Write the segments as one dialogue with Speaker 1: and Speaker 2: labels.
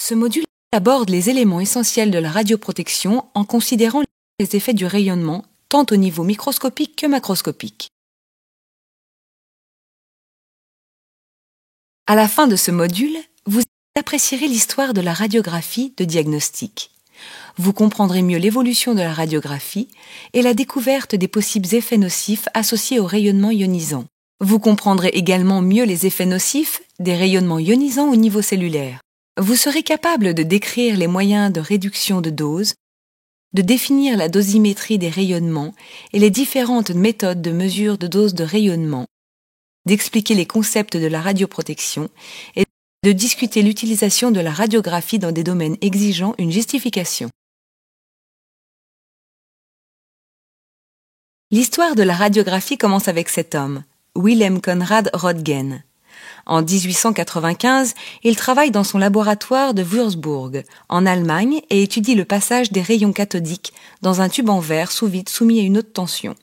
Speaker 1: Ce module aborde les éléments essentiels de la radioprotection en considérant les effets du rayonnement tant au niveau microscopique que macroscopique. À la fin de ce module, vous apprécierez l'histoire de la radiographie de diagnostic. Vous comprendrez mieux l'évolution de la radiographie et la découverte des possibles effets nocifs associés au rayonnement ionisant. Vous comprendrez également mieux les effets nocifs des rayonnements ionisants au niveau cellulaire. Vous serez capable de décrire les moyens de réduction de dose, de définir la dosimétrie des rayonnements et les différentes méthodes de mesure de dose de rayonnement, d'expliquer les concepts de la radioprotection et de discuter l'utilisation de la radiographie dans des domaines exigeant une justification. L'histoire de la radiographie commence avec cet homme, Wilhelm Conrad Röntgen. En 1895, il travaille dans son laboratoire de Würzburg, en Allemagne, et étudie le passage des rayons cathodiques dans un tube en verre sous vide soumis à une haute tension.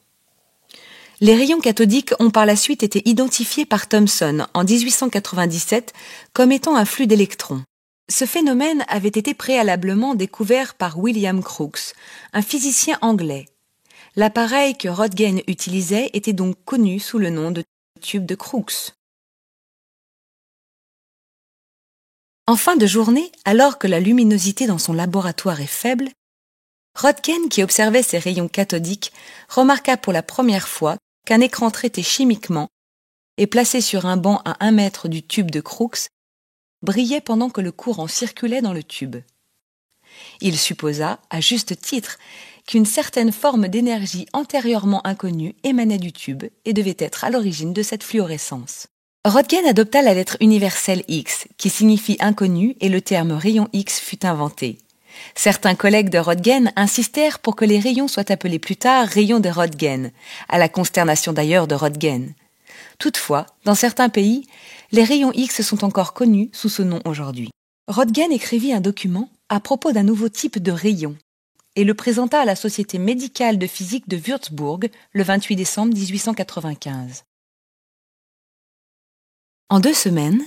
Speaker 1: Les rayons cathodiques ont par la suite été identifiés par Thomson en 1897 comme étant un flux d'électrons. Ce phénomène avait été préalablement découvert par William Crookes, un physicien anglais. L'appareil que Röntgen utilisait était donc connu sous le nom de tube de Crookes. En fin de journée, alors que la luminosité dans son laboratoire est faible, Röntgen, qui observait ces rayons cathodiques, remarqua pour la première fois qu'un écran traité chimiquement et placé sur un banc à 1 mètre du tube de Crookes brillait pendant que le courant circulait dans le tube. Il supposa, à juste titre, qu'une certaine forme d'énergie antérieurement inconnue émanait du tube et devait être à l'origine de cette fluorescence. Röntgen adopta la lettre universelle X, qui signifie inconnu, et le terme rayon X fut inventé. Certains collègues de Röntgen insistèrent pour que les rayons soient appelés plus tard rayons de Röntgen, à la consternation d'ailleurs de Röntgen. Toutefois, dans certains pays, les rayons X sont encore connus sous ce nom aujourd'hui. Röntgen écrivit un document à propos d'un nouveau type de rayon et le présenta à la Société médicale de physique de Würzburg le 28 décembre 1895. En 2 semaines,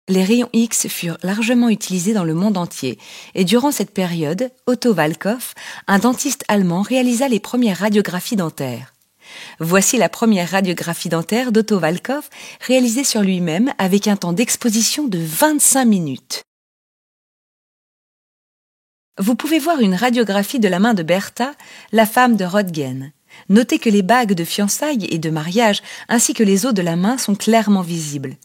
Speaker 1: les rayons X furent largement utilisés dans le monde entier et durant cette période, Otto Walkhoff, un dentiste allemand, réalisa les premières radiographies dentaires. Voici la première radiographie dentaire d'Otto Walkhoff réalisée sur lui-même avec un temps d'exposition de 25 minutes. Vous pouvez voir une radiographie de la main de Bertha, la femme de Röntgen. Notez que les bagues de fiançailles et de mariage ainsi que les os de la main sont clairement visibles.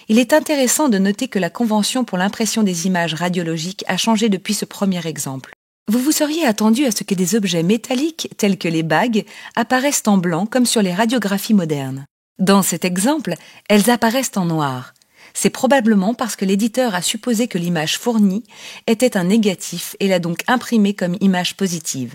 Speaker 1: Il est intéressant de noter que la convention pour l'impression des images radiologiques a changé depuis ce premier exemple. Vous vous seriez attendu à ce que des objets métalliques, tels que les bagues, apparaissent en blanc comme sur les radiographies modernes. Dans cet exemple, elles apparaissent en noir. C'est probablement parce que l'éditeur a supposé que l'image fournie était un négatif et l'a donc imprimée comme image positive.